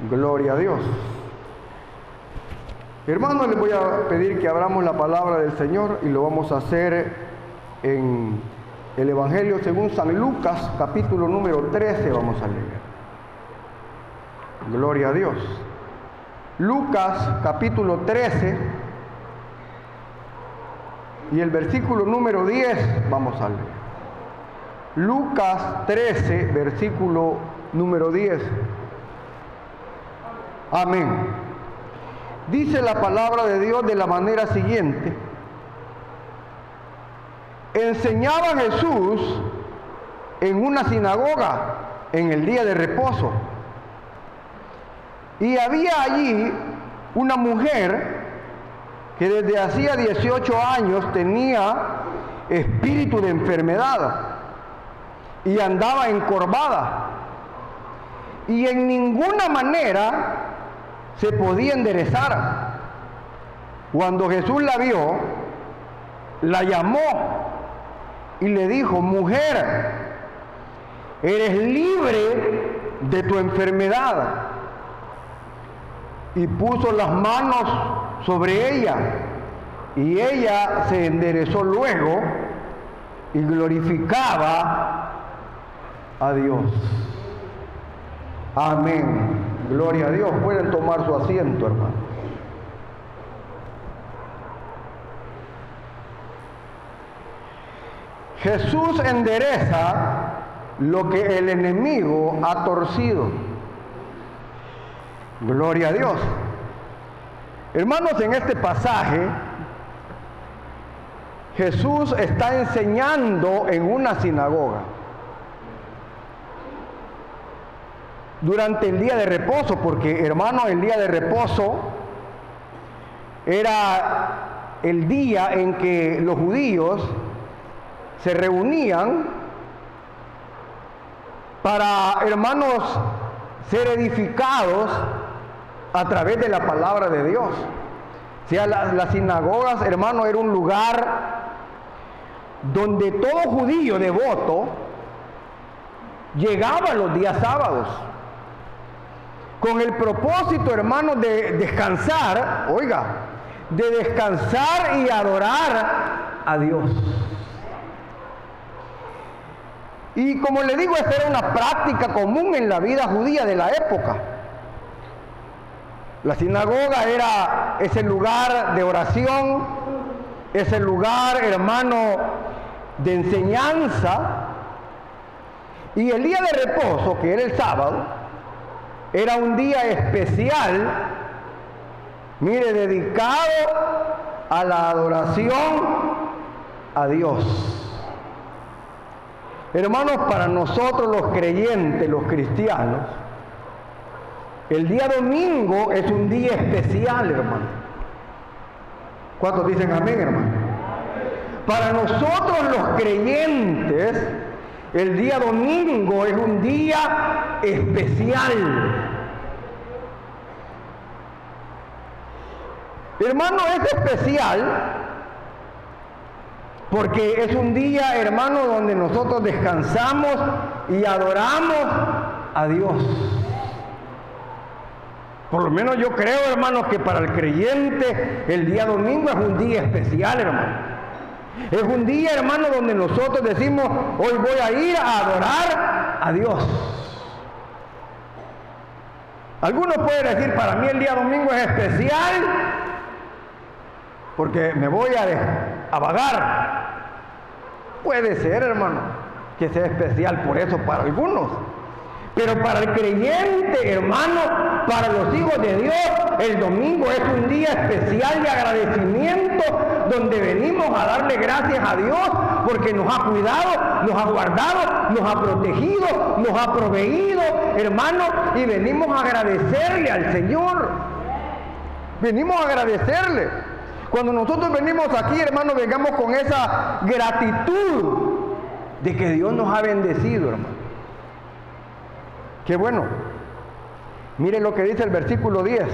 Gloria a Dios. Hermanos, les voy a pedir que abramos la palabra del Señor y lo vamos a hacer en el Evangelio según San Lucas, capítulo número 13, vamos a leer. Gloria a Dios. Lucas, capítulo 13, y el versículo número 10, vamos a leer. Lucas 13, versículo número 10. Amén. Dice la palabra de Dios de la manera siguiente. Enseñaba Jesús en una sinagoga en el día de reposo. Y había allí una mujer que desde hacía 18 años tenía espíritu de enfermedad y andaba encorvada. Y en ninguna manera se podía enderezar. Cuando Jesús la vio, la llamó y le dijo: mujer, eres libre de tu enfermedad. Y puso las manos sobre ella, y ella se enderezó luego y glorificaba a Dios. Amén. Gloria a Dios. Pueden tomar su asiento, hermano. Jesús endereza lo que el enemigo ha torcido. Gloria a Dios. Hermanos, en este pasaje Jesús está enseñando en una sinagoga durante el día de reposo, porque, hermano, el día de reposo era el día en que los judíos se reunían para, hermanos, ser edificados a través de la palabra de Dios. O sea, las sinagogas, hermano, era un lugar donde todo judío devoto llegaba los días sábados con el propósito, hermano, de descansar, oiga, de descansar y adorar a Dios. Y como le digo, esta era una práctica común en la vida judía de la época. La sinagoga era ese lugar de oración, ese lugar, hermano, de enseñanza. Y el día de reposo, que era el sábado, era un día especial, mire, dedicado a la adoración a Dios. Hermanos, para nosotros los creyentes, los cristianos, el día domingo es un día especial, hermano. ¿Cuántos dicen amén, hermano? Para nosotros los creyentes, el día domingo es un día especial. Hermano, es especial porque es un día, hermano, donde nosotros descansamos y adoramos a Dios. Por lo menos yo creo, hermano, que para el creyente el día domingo es un día especial, hermano. Es un día, hermano, donde nosotros decimos: hoy voy a ir a adorar a Dios. Algunos pueden decir: para mí el día domingo es especial porque me voy a vagar. Puede ser, hermano, que sea especial por eso para algunos. Pero para el creyente, hermano, para los hijos de Dios, el domingo es un día especial de agradecimiento, donde venimos a darle gracias a Dios porque nos ha cuidado, nos ha guardado, nos ha protegido, nos ha proveído, hermano, y venimos a agradecerle al Señor. Venimos a agradecerle. Cuando nosotros venimos aquí, hermano, vengamos con esa gratitud de que Dios nos ha bendecido, hermano. Qué bueno. Miren lo que dice el versículo 10.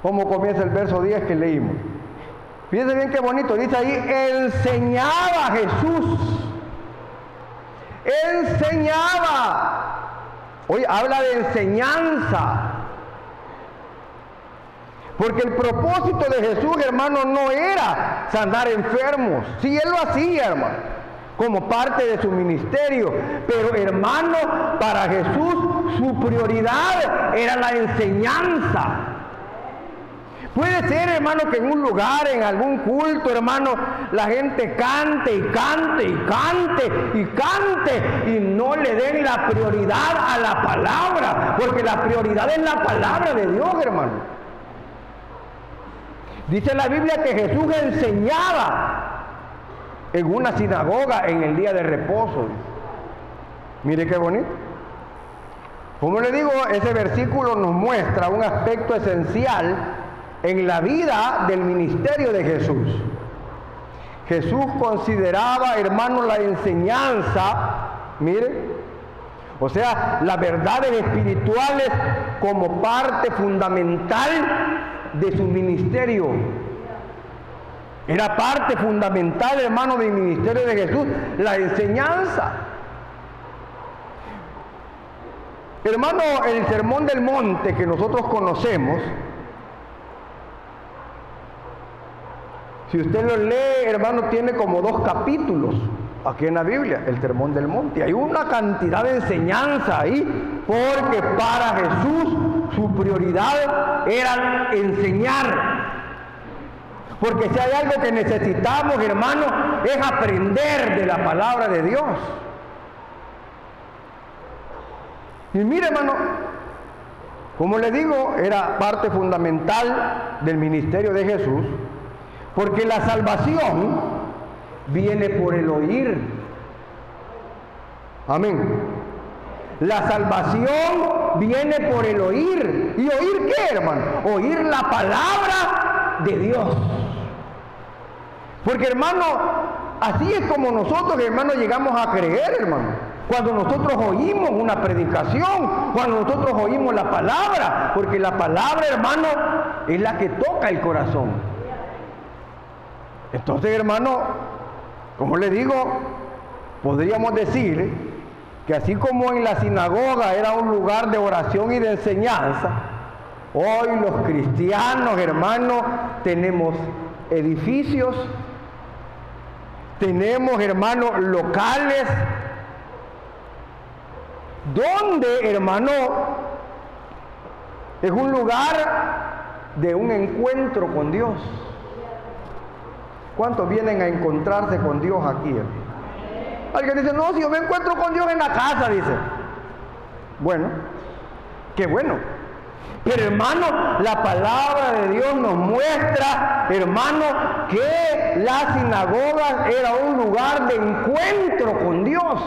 ¿Cómo comienza el verso 10 que leímos? Fíjense bien qué bonito. Dice ahí: enseñaba Jesús. Enseñaba. Hoy habla de enseñanza. Porque el propósito de Jesús, hermano, no era sanar enfermos. Sí, Él lo hacía, hermano, como parte de su ministerio. Pero, hermano, para Jesús su prioridad era la enseñanza. Puede ser, hermano, que en un lugar, en algún culto, hermano, la gente cante y cante y cante y cante y no le den la prioridad a la palabra, porque la prioridad es la palabra de Dios, hermano. Dice la Biblia que Jesús enseñaba en una sinagoga en el día de reposo. Mire qué bonito. Como le digo, ese versículo nos muestra un aspecto esencial en la vida del ministerio de Jesús. Jesús consideraba, hermano, la enseñanza, mire, o sea, las verdades espirituales como parte fundamental de su ministerio. Era parte fundamental, hermano, del ministerio de Jesús, la enseñanza. Hermano, el Sermón del Monte que nosotros conocemos, si usted lo lee, hermano, tiene como 2 capítulos aquí en la Biblia, el Sermón del Monte. Hay una cantidad de enseñanza ahí, porque para Jesús su prioridad era enseñar. Porque si hay algo que necesitamos, hermano, es aprender de la palabra de Dios. Y mire, hermano, como le digo, era parte fundamental del ministerio de Jesús, porque la salvación viene por el oír. Amén. La salvación viene por el oír. ¿Y oír qué, hermano? Oír la palabra de Dios. Porque, hermano, así es como nosotros, hermano, llegamos a creer, hermano. Cuando nosotros oímos una predicación, cuando nosotros oímos la palabra, porque la palabra, hermano, es la que toca el corazón. Entonces, hermano, como le digo, podríamos decir que así como en la sinagoga era un lugar de oración y de enseñanza, hoy los cristianos, hermanos, tenemos edificios, tenemos, hermanos, locales, donde, hermano, es un lugar de un encuentro con Dios. ¿Cuántos vienen a encontrarse con Dios aquí, hermano? Alguien dice, no, si yo me encuentro con Dios en la casa, dice. Bueno, qué bueno. Pero, hermano, la palabra de Dios nos muestra, hermano, que la sinagoga era un lugar de encuentro con Dios.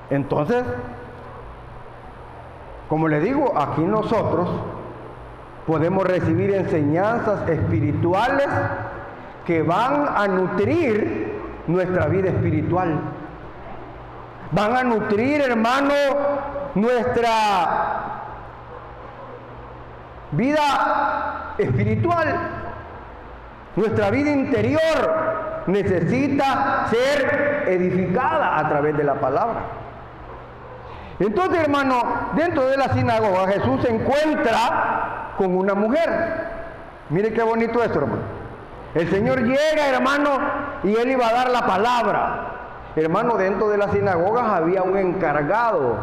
Entonces, como le digo, aquí nosotros podemos recibir enseñanzas espirituales que van a nutrir nuestra vida espiritual. Van a nutrir, hermano, nuestra vida espiritual. Nuestra vida interior necesita ser edificada a través de la palabra. Entonces, hermano, dentro de la sinagoga Jesús se encuentra con una mujer. Mire qué bonito esto, hermano. El Señor llega, hermano, y Él iba a dar la palabra. Hermano, dentro de las sinagogas había un encargado.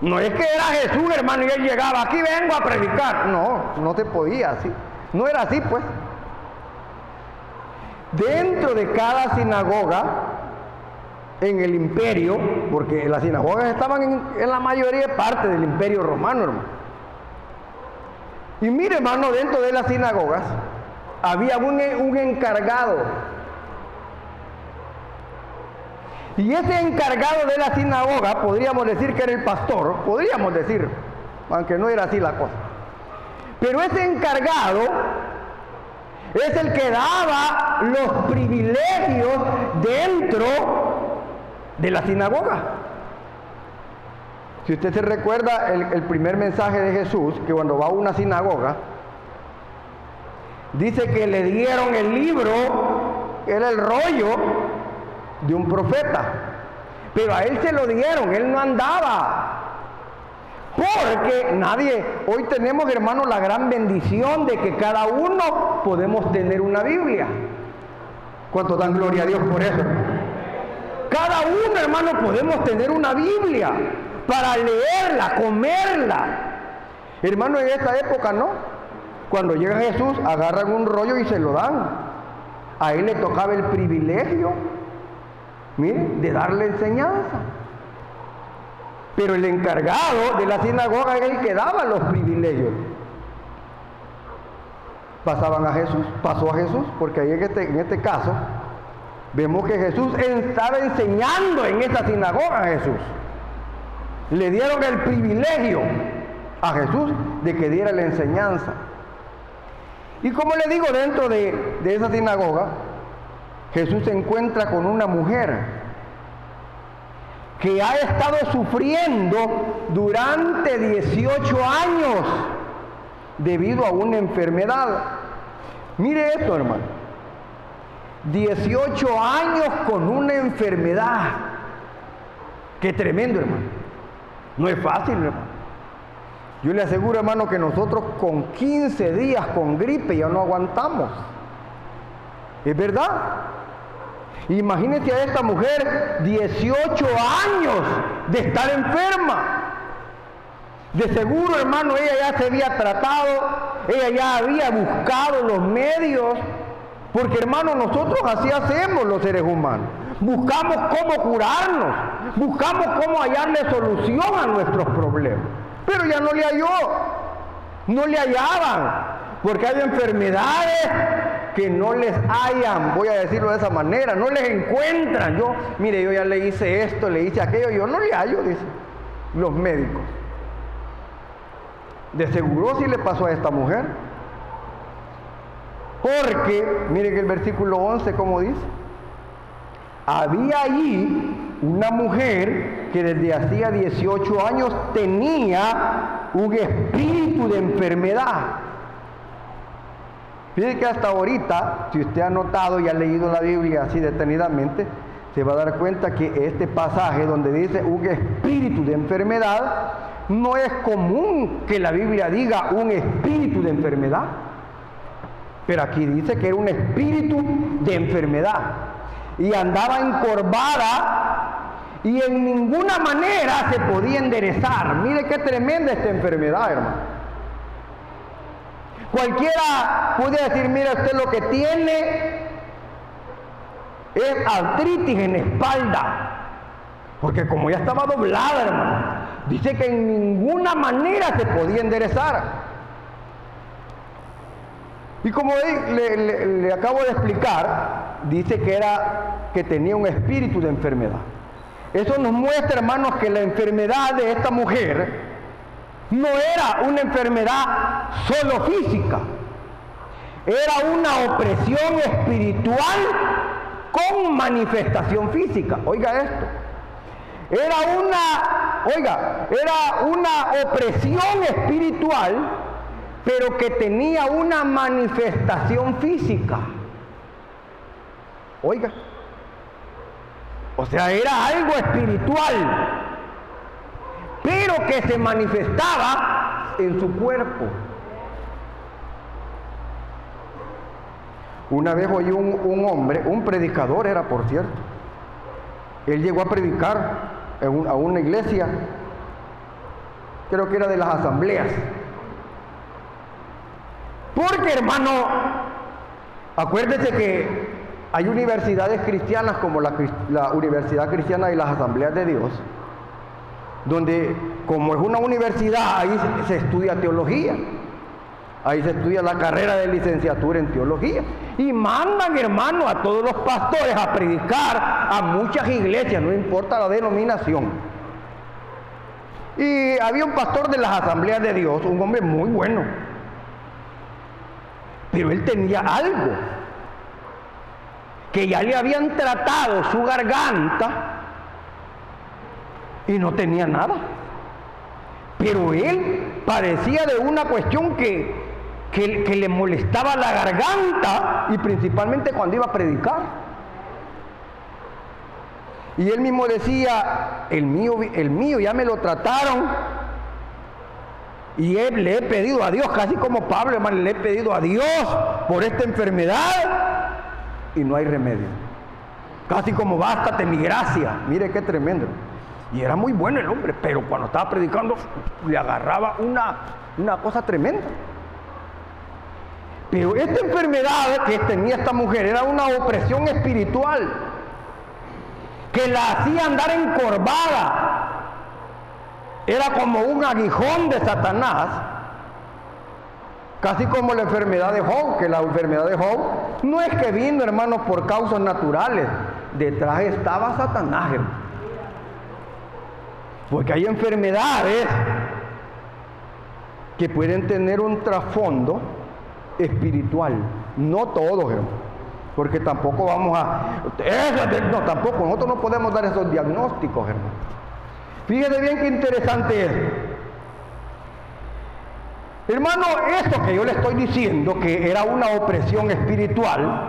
No es que era Jesús, hermano, y Él llegaba, aquí vengo a predicar. No, no se podía así. No era así, pues. Dentro de cada sinagoga, en el imperio, porque las sinagogas estaban en la mayoría parte del imperio romano, hermano. Y mire, hermano, dentro de las sinagogas había un encargado. Y ese encargado de la sinagoga, podríamos decir que era el pastor, podríamos decir, aunque no era así la cosa. Pero ese encargado es el que daba los privilegios dentro de la sinagoga. Si usted se recuerda el primer mensaje de Jesús, que cuando va a una sinagoga, dice que le dieron el libro, era el rollo de un profeta. Pero a él se lo dieron, él no andaba. Porque nadie, hoy tenemos, hermanos, la gran bendición de que cada uno podemos tener una Biblia. ¿Cuánto dan gloria a Dios por eso? Cada uno, hermano, podemos tener una Biblia para leerla, comerla. Hermano, en esta época, ¿no? Cuando llega Jesús, agarran un rollo y se lo dan. A él le tocaba el privilegio, mire, de darle enseñanza. Pero el encargado de la sinagoga era el que daba los privilegios. Pasaban a Jesús, pasó a Jesús, porque ahí en este caso vemos que Jesús estaba enseñando en esa sinagoga a Jesús. Le dieron el privilegio a Jesús de que diera la enseñanza. Y como le digo, dentro de esa sinagoga, Jesús se encuentra con una mujer que ha estado sufriendo durante 18 años debido a una enfermedad. Mire esto, hermano. 18 años con una enfermedad. Qué tremendo, hermano. No es fácil, hermano. Yo le aseguro, hermano, que nosotros con 15 días con gripe ya no aguantamos. ¿Es verdad? Imagínense a esta mujer 18 años de estar enferma. De seguro, hermano, ella ya se había tratado, ella ya había buscado los medios, porque, hermano, nosotros así hacemos los seres humanos. Buscamos cómo curarnos, buscamos cómo hallarle solución a nuestros problemas. Pero ya no le halló, no le hallaban, porque hay enfermedades que no les hallan, voy a decirlo de esa manera, no les encuentran. Mire, yo ya le hice esto, le hice aquello, yo no le hallo, dicen los médicos. De seguro sí le pasó a esta mujer. Porque, mire que el versículo 11, como dice, había allí una mujer que desde hacía 18 años tenía un espíritu de enfermedad. Fíjense que hasta ahorita, si usted ha notado y ha leído la Biblia así detenidamente, se va a dar cuenta que este pasaje donde dice un espíritu de enfermedad, no es común que la Biblia diga un espíritu de enfermedad. Pero aquí dice que era un espíritu de enfermedad. Y andaba encorvada y en ninguna manera se podía enderezar. Mire qué tremenda esta enfermedad, hermano. Cualquiera puede decir, mira, usted lo que tiene es artritis en la espalda. Porque como ya estaba doblada, hermano, dice que en ninguna manera se podía enderezar. Y como le acabo de explicar, dice que tenía un espíritu de enfermedad. Eso nos muestra, hermanos, que la enfermedad de esta mujer no era una enfermedad solo física, era una opresión espiritual con manifestación física. Oiga esto, era una opresión espiritual, pero que tenía una manifestación física. Oiga, o sea, era algo espiritual, pero que se manifestaba en su cuerpo. Una vez oí un hombre, un predicador era, por cierto, él llegó a predicar a una iglesia, creo que era de las asambleas. Porque, hermano, acuérdese que hay universidades cristianas como la Universidad Cristiana de las Asambleas de Dios, donde, como es una universidad, ahí se estudia teología, ahí se estudia la carrera de licenciatura en teología, y mandan, hermano, a todos los pastores a predicar a muchas iglesias, no importa la denominación. Y había un pastor de las Asambleas de Dios, un hombre muy bueno, pero él tenía algo, que ya le habían tratado su garganta y no tenía nada. Pero él padecía de una cuestión que le molestaba la garganta, y principalmente cuando iba a predicar. Y él mismo decía, el mío ya me lo trataron. Y le he pedido a Dios, casi como Pablo, hermano, le he pedido a Dios por esta enfermedad y no hay remedio. Casi como bástate mi gracia. Mire qué tremendo. Y era muy bueno el hombre, pero cuando estaba predicando le agarraba una cosa tremenda. Pero esta enfermedad que tenía esta mujer era una opresión espiritual que la hacía andar encorvada. Era como un aguijón de Satanás, casi como la enfermedad de Job, que la enfermedad de Job no es que vino, hermanos, por causas naturales. Detrás estaba Satanás, hermano. Porque hay enfermedades que pueden tener un trasfondo espiritual. No todos, hermano. Porque tampoco vamos no, tampoco, nosotros no podemos dar esos diagnósticos, hermano. Fíjese bien qué interesante es. Hermano, esto que yo le estoy diciendo, que era una opresión espiritual,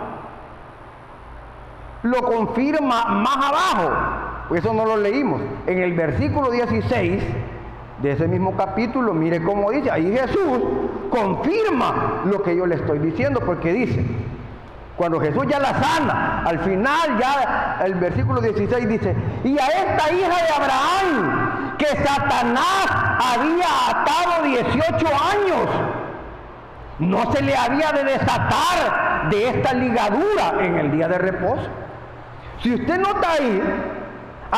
lo confirma más abajo. Eso no lo leímos. En el versículo 16 de ese mismo capítulo, mire cómo dice, ahí Jesús confirma lo que yo le estoy diciendo, porque dice, cuando Jesús ya la sana, al final ya el versículo 16 dice, y a esta hija de Abraham, que Satanás había atado 18 años, no se le había de desatar de esta ligadura en el día de reposo. Si usted nota ahí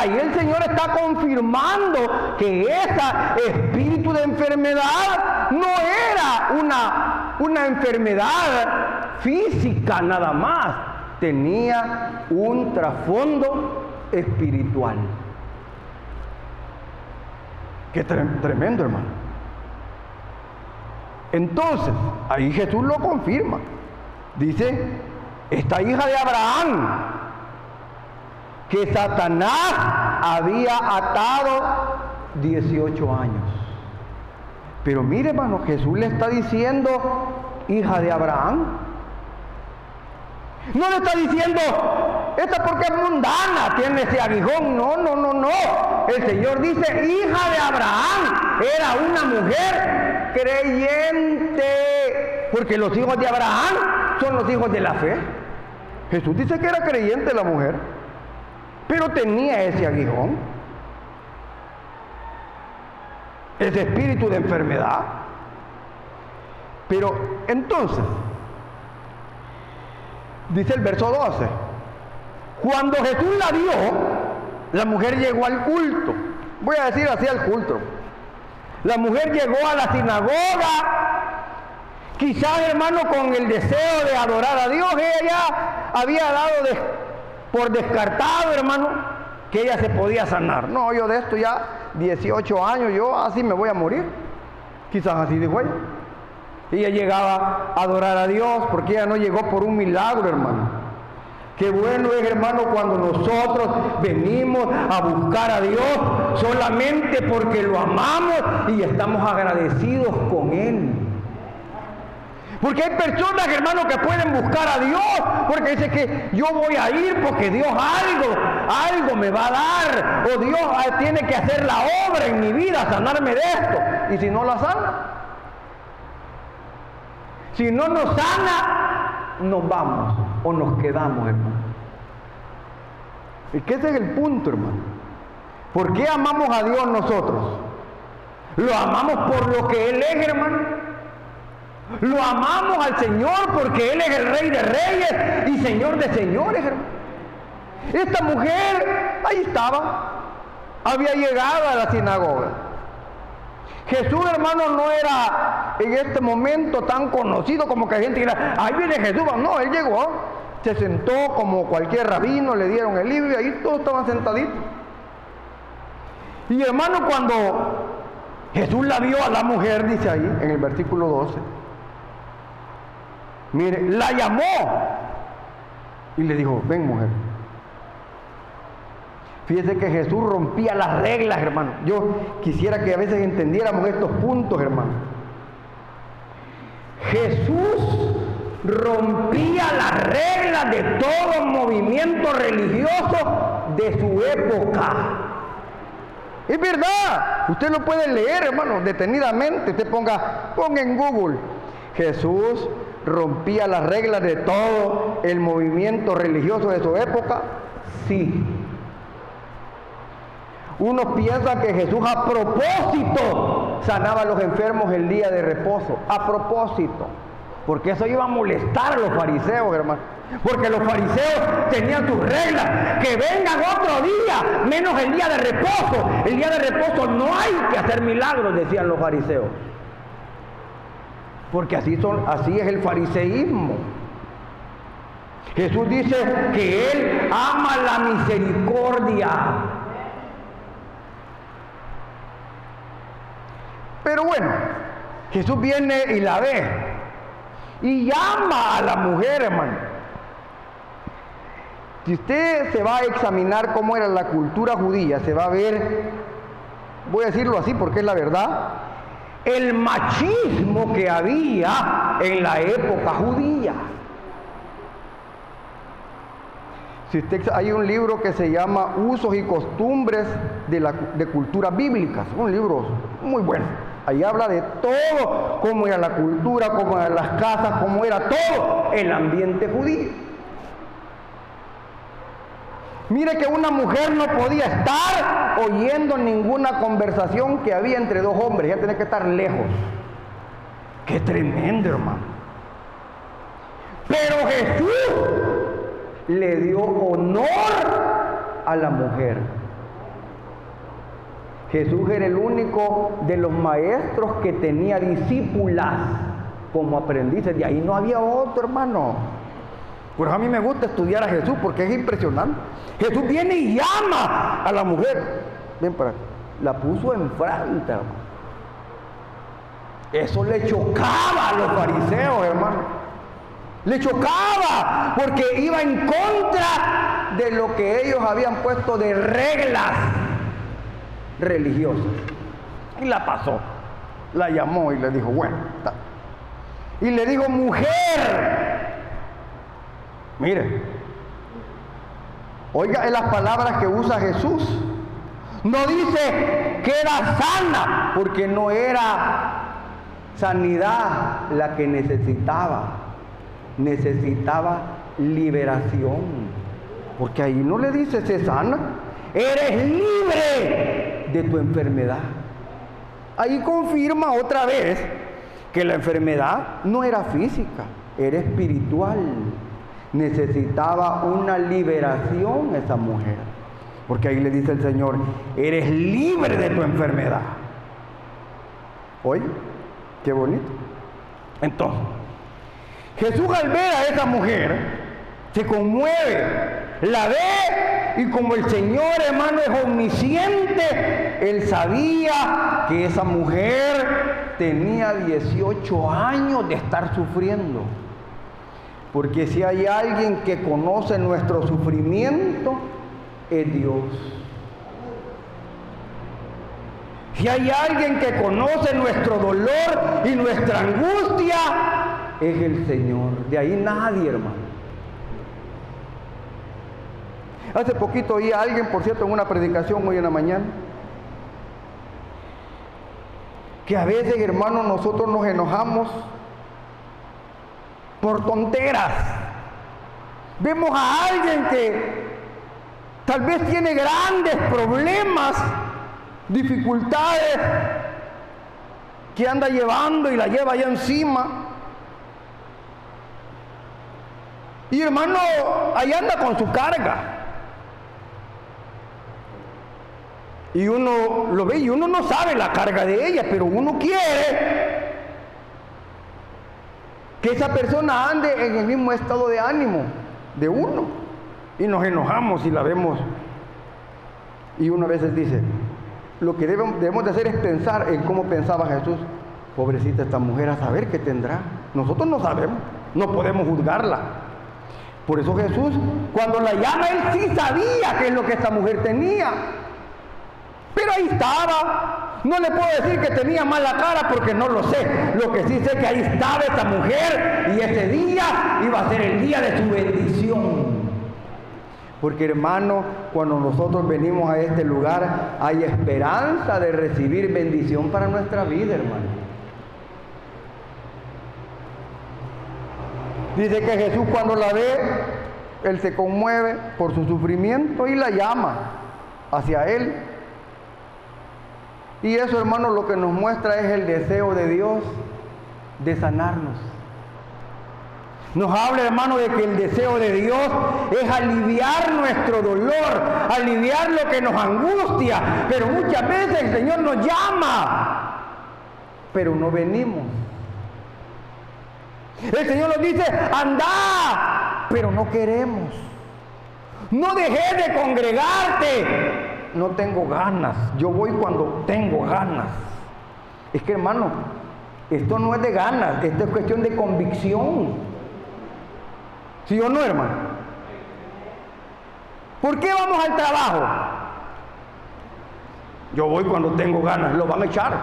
el Señor está confirmando que ese espíritu de enfermedad no era una enfermedad física nada más, tenía un trasfondo espiritual. Qué tremendo, hermano. Entonces, ahí Jesús lo confirma. Dice, esta hija de Abraham, que Satanás había atado 18 años. Pero mire, hermano, Jesús le está diciendo, hija de Abraham. No le está diciendo, esta porque es mundana, tiene ese aguijón. No. El Señor dice, hija de Abraham, era una mujer creyente. Porque los hijos de Abraham son los hijos de la fe. Jesús dice que era creyente la mujer, pero tenía ese aguijón, ese espíritu de enfermedad. Pero entonces, dice el verso 12, cuando Jesús la vio, la mujer llegó al culto. Voy a decir así, al culto. La mujer llegó a la sinagoga, quizás, hermano, con el deseo de adorar a Dios. Ella ya había dado por descartado, hermano, que ella se podía sanar. No, yo de esto ya 18 años, yo así me voy a morir. Quizás así dijo ella. Ella llegaba a adorar a Dios porque ella no llegó por un milagro, hermano. Qué bueno es, hermano, cuando nosotros venimos a buscar a Dios solamente porque lo amamos y estamos agradecidos con Él. Porque hay personas, hermano, que pueden buscar a Dios porque dicen que yo voy a ir porque Dios algo me va a dar, o Dios tiene que hacer la obra en mi vida, sanarme de esto. Y si no la sana, si no nos sana, nos vamos o nos quedamos, hermano. Y que ese es el punto, hermano. ¿Por qué amamos a Dios nosotros? Lo amamos por lo que Él es, hermano. Lo amamos al Señor porque Él es el Rey de Reyes y Señor de Señores, hermano. Esta mujer ahí estaba, había llegado a la sinagoga. Jesús, hermano, no era en este momento tan conocido como que hay gente que dirá, ahí viene Jesús. No, Él llegó, se sentó como cualquier rabino, le dieron el libro y ahí todos estaban sentaditos. Y, hermano, cuando Jesús la vio a la mujer, dice ahí en el versículo 12, mire, la llamó y le dijo, ven, mujer. Fíjese que Jesús rompía las reglas, hermano. Yo quisiera que a veces entendiéramos estos puntos, hermano. Jesús rompía las reglas de todo movimiento religioso de su época. Es verdad, usted lo puede leer, hermano, detenidamente. Usted ponga en Google, Jesús rompía las reglas de todo el movimiento religioso de su época. Sí. Uno piensa que Jesús a propósito sanaba a los enfermos el día de reposo, a propósito, porque eso iba a molestar a los fariseos, hermano, porque los fariseos tenían sus reglas, que vengan otro día, menos el día de reposo. El día de reposo no hay que hacer milagros, decían los fariseos, porque así es el fariseísmo. Jesús dice que Él ama la misericordia. Pero bueno, Jesús viene y la ve y llama a la mujer, hermano. Si usted se va a examinar cómo era la cultura judía, se va a ver, voy a decirlo así porque es la verdad, el machismo que había en la época judía. Si usted, hay un libro que se llama Usos y Costumbres de Cultura Bíblicas, un libro muy bueno. Ahí habla de todo, cómo era la cultura, cómo eran las casas, cómo era todo el ambiente judío. Mire que una mujer no podía estar oyendo ninguna conversación que había entre dos hombres, ya tenía que estar lejos. ¡Qué tremendo, hermano! Pero Jesús le dio honor a la mujer. Jesús era el único de los maestros que tenía discípulas como aprendices. De ahí no había otro, hermano. Pues a mí me gusta estudiar a Jesús porque es impresionante. Jesús viene y llama a la mujer. Ven para acá. La puso enfrente, hermano. Eso le chocaba a los fariseos, hermano. Le chocaba porque iba en contra de lo que ellos habían puesto de reglas religiosas. Y la pasó, la llamó y le dijo, bueno, está. Y le dijo, mujer, mire, oiga las palabras que usa Jesús. No dice que era sana, porque no era sanidad la que necesitaba liberación, porque ahí no le dice sé sana, eres libre de tu enfermedad. Ahí confirma otra vez que la enfermedad no era física, era espiritual. Necesitaba una liberación esa mujer, porque ahí le dice el Señor, eres libre de tu enfermedad. Oye, qué bonito. Entonces, Jesús al ver a esa mujer se conmueve, la ve, y como el Señor, hermano, es omnisciente, Él sabía que esa mujer tenía 18 años de estar sufriendo. Porque si hay alguien que conoce nuestro sufrimiento, es Dios. Si hay alguien que conoce nuestro dolor y nuestra angustia, es el Señor. De ahí nadie, hermano. Hace poquito oí a alguien, por cierto, en una predicación hoy en la mañana, que a veces, hermano, nosotros nos enojamos por tonteras. Vemos a alguien que tal vez tiene grandes problemas, dificultades, que anda llevando y la lleva allá encima. Y hermano, ahí anda con su carga. Y uno lo ve y uno no sabe la carga de ella, pero uno quiere que esa persona ande en el mismo estado de ánimo de uno. Y nos enojamos y la vemos. Y uno a veces dice, lo que debemos de hacer es pensar en cómo pensaba Jesús. Pobrecita esta mujer, a saber qué tendrá. Nosotros no sabemos, no podemos juzgarla. Por eso Jesús, cuando la llama, Él sí sabía qué es lo que esta mujer tenía. Pero ahí estaba. No le puedo decir que tenía mala cara porque no lo sé. Lo que sí sé es que ahí estaba esta mujer y ese día iba a ser el día de su bendición. Porque hermano, cuando nosotros venimos a este lugar, hay esperanza de recibir bendición para nuestra vida, hermano. Dice que Jesús cuando la ve, Él se conmueve por su sufrimiento y la llama hacia Él. Y eso, hermano, lo que nos muestra es el deseo de Dios de sanarnos. Nos habla, hermano, de que el deseo de Dios es aliviar nuestro dolor, aliviar lo que nos angustia. Pero muchas veces el Señor nos llama, pero no venimos. El Señor nos dice, anda, pero no queremos. No dejes de congregarte. No tengo ganas. Yo voy cuando tengo ganas. Es que, hermano, esto no es de ganas, esto es cuestión de convicción. ¿Sí o no, hermano? ¿Por qué vamos al trabajo? Yo voy cuando tengo ganas. Lo van a echar.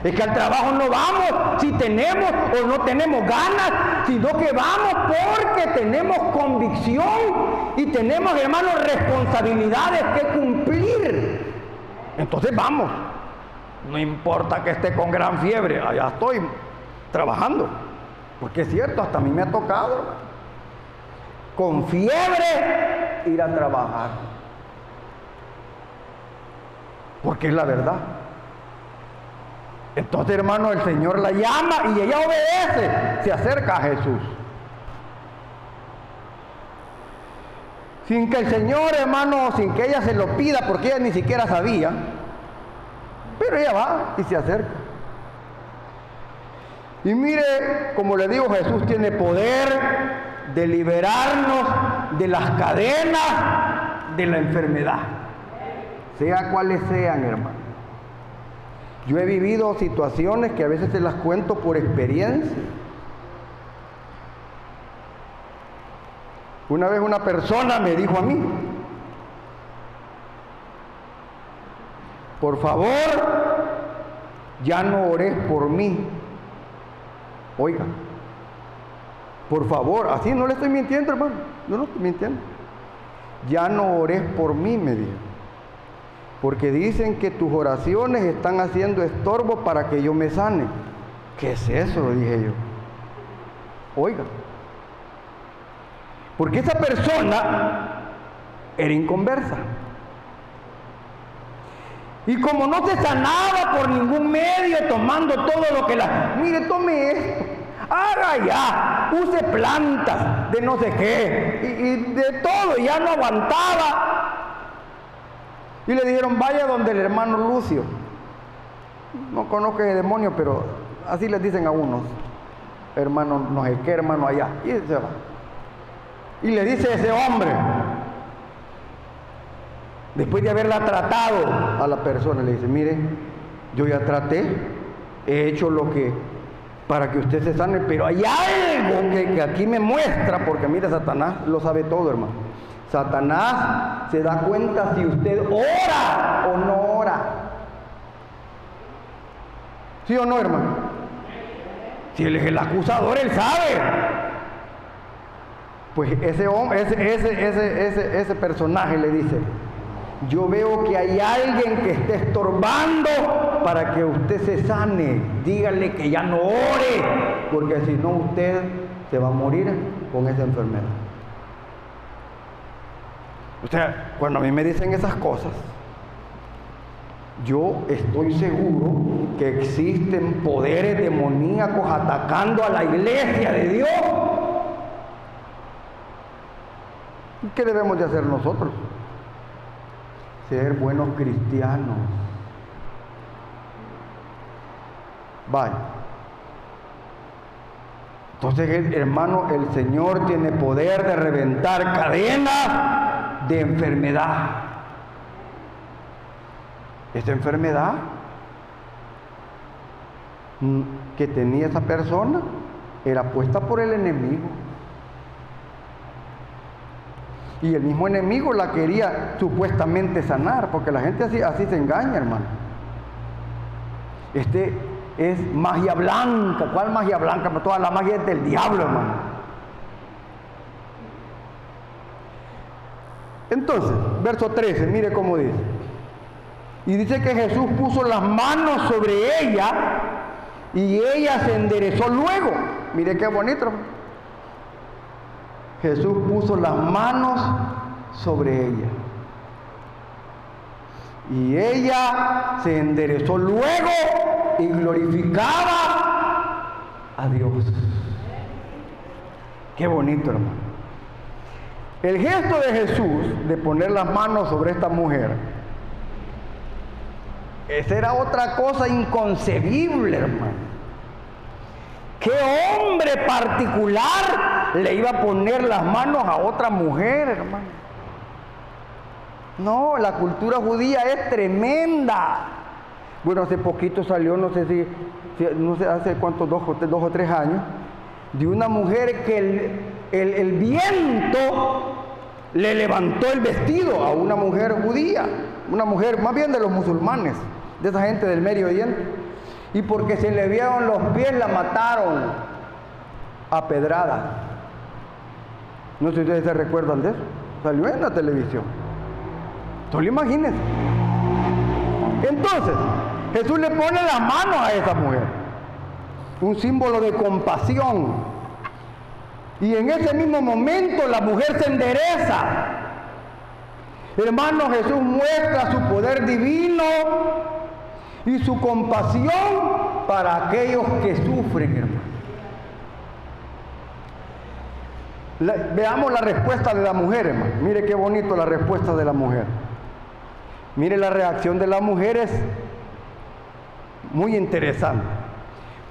Es que al trabajo no vamos si tenemos o no tenemos ganas, sino que vamos porque tenemos convicción y tenemos, hermanos, responsabilidades que cumplir. Entonces vamos. No importa que esté con gran fiebre, allá estoy trabajando. Porque es cierto, hasta a mí me ha tocado, hermano, con fiebre ir a trabajar. Porque es la verdad. Entonces, hermano, el Señor la llama y ella obedece, se acerca a Jesús. Sin que el Señor, hermano, sin que ella se lo pida, porque ella ni siquiera sabía, pero ella va y se acerca. Y mire, como le digo, Jesús tiene poder de liberarnos de las cadenas de la enfermedad, sea cuales sean, hermano. Yo he vivido situaciones que a veces se las cuento por experiencia. Una vez una persona me dijo a mí, por favor, ya no ores por mí. Oiga, por favor, así no le estoy mintiendo, hermano, yo no estoy mintiendo. Ya no ores por mí, me dijo, porque dicen que tus oraciones están haciendo estorbo para que yo me sane. ¿Qué es eso?, le dije yo. Oiga, porque esa persona era inconversa. Y como no se sanaba por ningún medio, tomando todo lo que mire, tome esto, haga ya, use plantas de no sé qué, y de todo, ya no aguantaba. Y le dijeron, vaya donde el hermano Lucio. No conozco ese demonio, pero así les dicen a unos. Hermano no sé qué, hermano allá. Y se va. Y le dice ese hombre, después de haberla tratado a la persona, le dice, mire, yo ya traté, he hecho lo que para que usted se sane, pero hay algo que aquí me muestra, porque mire, Satanás lo sabe todo, hermano. Satanás se da cuenta si usted ora o no ora. ¿Sí o no, hermano? Si él es el acusador, él sabe. Pues ese hombre, ese personaje le dice, yo veo que hay alguien que esté estorbando para que usted se sane. Dígale que ya no ore, porque si no usted se va a morir con esa enfermedad. O sea, cuando a mí me dicen esas cosas, yo estoy seguro que existen poderes demoníacos atacando a la iglesia de Dios. ¿Qué debemos de hacer nosotros? Ser buenos cristianos. Vaya. Entonces, hermano, el Señor tiene poder de reventar cadenas de enfermedad. Esa enfermedad que tenía esa persona era puesta por el enemigo. Y el mismo enemigo la quería supuestamente sanar, porque la gente así se engaña, hermano. Es magia blanca. ¿Cuál magia blanca? Pero toda la magia es del diablo, hermano. Entonces, verso 13, mire cómo dice. Y dice que Jesús puso las manos sobre ella y ella se enderezó luego. Mire qué bonito. Jesús puso las manos sobre ella. Y ella se enderezó luego y glorificaba a Dios. Qué bonito, hermano. El gesto de Jesús de poner las manos sobre esta mujer, esa era otra cosa inconcebible, hermano. ¿Qué hombre particular le iba a poner las manos a otra mujer, hermano? No, la cultura judía es tremenda. Bueno, hace poquito salió, no sé hace cuántos, dos o tres años, de una mujer que el viento le levantó el vestido a una mujer judía, una mujer más bien de los musulmanes, de esa gente del Medio Oriente, y porque se le vieron los pies la mataron a pedradas. No sé si ustedes se recuerdan de eso, salió en la televisión. Solo imagínense. Entonces, Jesús le pone las manos a esa mujer, un símbolo de compasión. Y en ese mismo momento la mujer se endereza. Hermano, Jesús muestra su poder divino y su compasión para aquellos que sufren, hermano. Veamos la respuesta de la mujer, hermano. Mire qué bonito la respuesta de la mujer. Mire, la reacción de la mujer es muy interesante.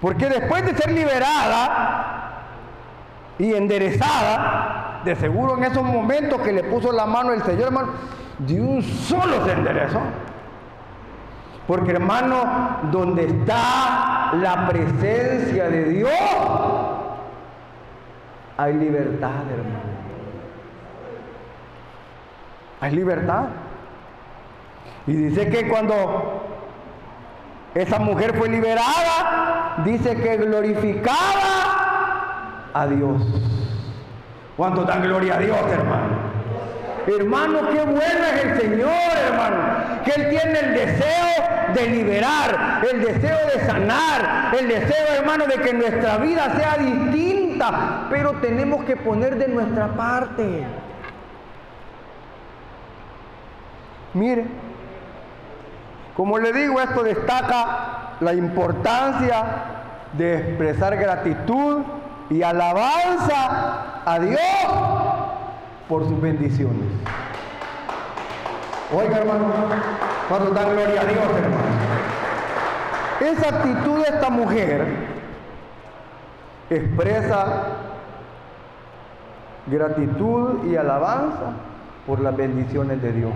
Porque después de ser liberada y enderezada, de seguro en esos momentos que le puso la mano el Señor, hermano, de un solo se enderezó. Porque, hermano, donde está la presencia de Dios, hay libertad, hermano. Hay libertad. Y dice que cuando esa mujer fue liberada, dice que glorificaba a Dios. ¿Cuánto dan gloria a Dios, hermano? Hermano, qué bueno es el Señor, hermano. Que Él tiene el deseo de liberar, el deseo de sanar, el deseo, hermano, de que nuestra vida sea distinta. Pero tenemos que poner de nuestra parte. Mire, como le digo, esto destaca la importancia de expresar gratitud y alabanza a Dios por sus bendiciones. Oiga, hermano, cuando dan gloria a Dios, hermano. Esa actitud de esta mujer expresa gratitud y alabanza por las bendiciones de Dios.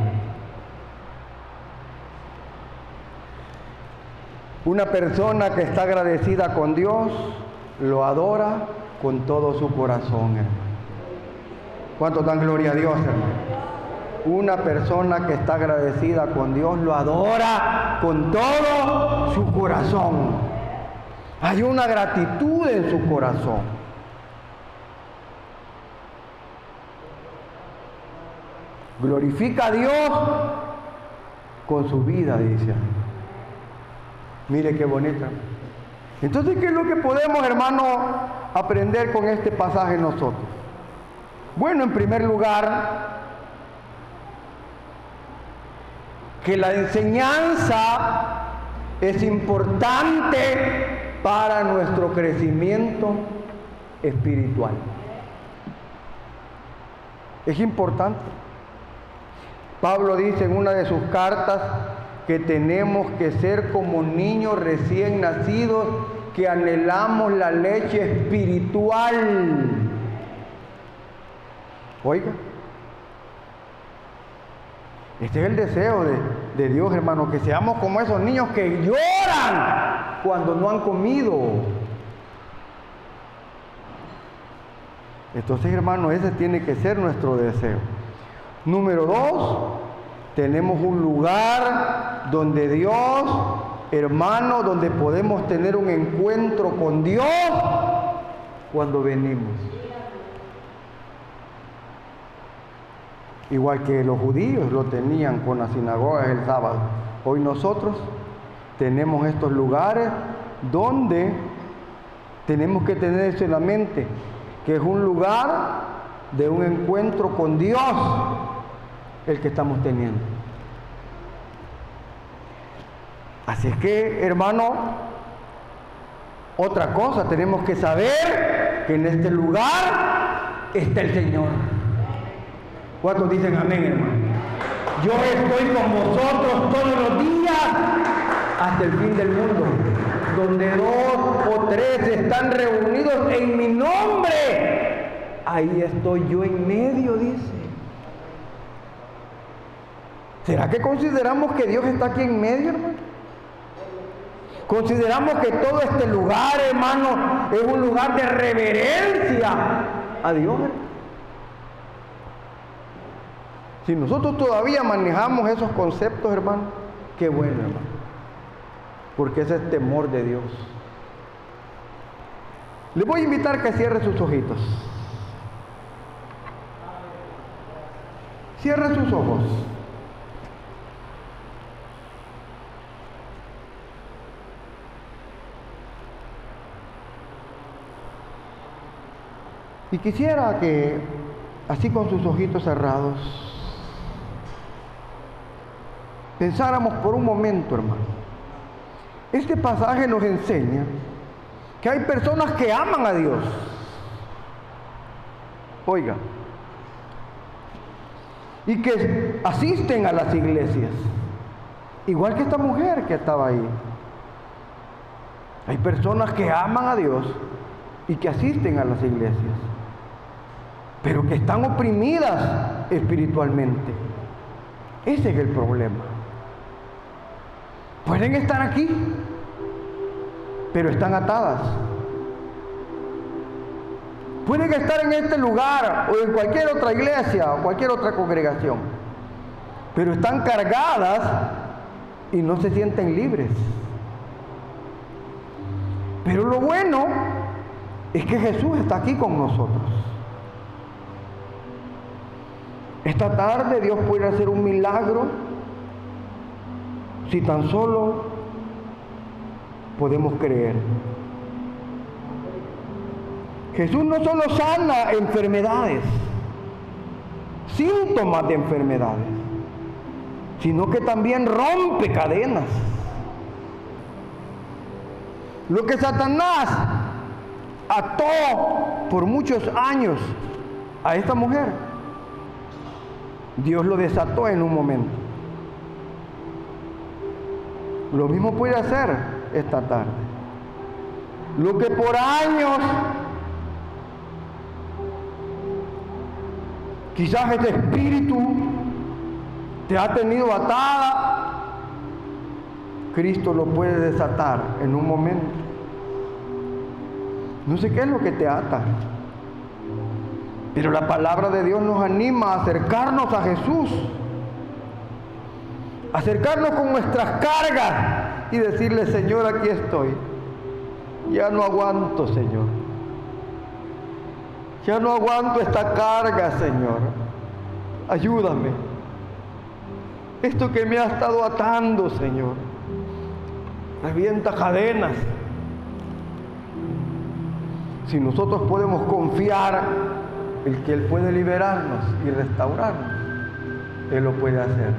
Una persona que está agradecida con Dios lo adora con todo su corazón, hermano. ¿Cuántos dan gloria a Dios, hermano? Una persona que está agradecida con Dios lo adora con todo su corazón. Hay una gratitud en su corazón. Glorifica a Dios con su vida, dice. Mire qué bonita. Entonces, ¿qué es lo que podemos, hermano, aprender con este pasaje nosotros? Bueno, en primer lugar, que la enseñanza es importante para nuestro crecimiento espiritual. Es importante. Pablo dice en una de sus cartas que tenemos que ser como niños recién nacidos que anhelamos la leche espiritual. Oiga, este es el deseo de Dios, hermano, que seamos como esos niños que lloran cuando no han comido. Entonces, hermano, ese tiene que ser nuestro deseo. Número 2, tenemos un lugar donde Dios, hermano, donde podemos tener un encuentro con Dios cuando venimos. igual que los judíos lo tenían con las sinagogas el sábado. Hoy nosotros tenemos estos lugares donde tenemos que tener eso en la mente, que es un lugar de un encuentro con Dios el que estamos teniendo. Así es que, hermano, otra cosa, tenemos que saber que en este lugar está el Señor. ¿Cuántos dicen amén, hermano? Yo estoy con vosotros todos los días hasta el fin del mundo. Donde 2 o 3 están reunidos en mi nombre, ahí estoy yo en medio, dice. ¿Será que consideramos que Dios está aquí en medio, hermano? Consideramos que todo este lugar, hermano, es un lugar de reverencia a Dios, hermano. Si nosotros todavía manejamos esos conceptos, hermano, qué bueno, hermano. Porque ese es temor de Dios. Le voy a invitar a que cierre sus ojitos. Cierre sus ojos. Y quisiera que, así con sus ojitos cerrados, pensáramos por un momento, hermano. Este pasaje nos enseña que hay personas que aman a Dios. Oiga, y que asisten a las iglesias, igual que esta mujer que estaba ahí. Hay personas que aman a Dios y que asisten a las iglesias, pero que están oprimidas espiritualmente. Ese es el problema. Pueden estar aquí, pero están atadas. Pueden estar en este lugar o en cualquier otra iglesia o cualquier otra congregación, pero están cargadas y no se sienten libres. Pero lo bueno es que Jesús está aquí con nosotros. Esta tarde Dios puede hacer un milagro si tan solo podemos creer. Jesús no solo sana enfermedades, síntomas de enfermedades, sino que también rompe cadenas. Lo que Satanás ató por muchos años a esta mujer, Dios lo desató en un momento. Lo mismo puede hacer esta tarde. Lo que por años quizás este espíritu te ha tenido atada, Cristo lo puede desatar en un momento. No sé qué es lo que te ata, pero la palabra de Dios nos anima a acercarnos a Jesús, acercarnos con nuestras cargas y decirle: Señor, aquí estoy. Ya no aguanto, Señor. Ya no aguanto esta carga, Señor. Ayúdame. Esto que me ha estado atando, Señor, revienta cadenas. Si nosotros podemos confiar en que Él puede liberarnos y restaurarnos, Él lo puede hacer.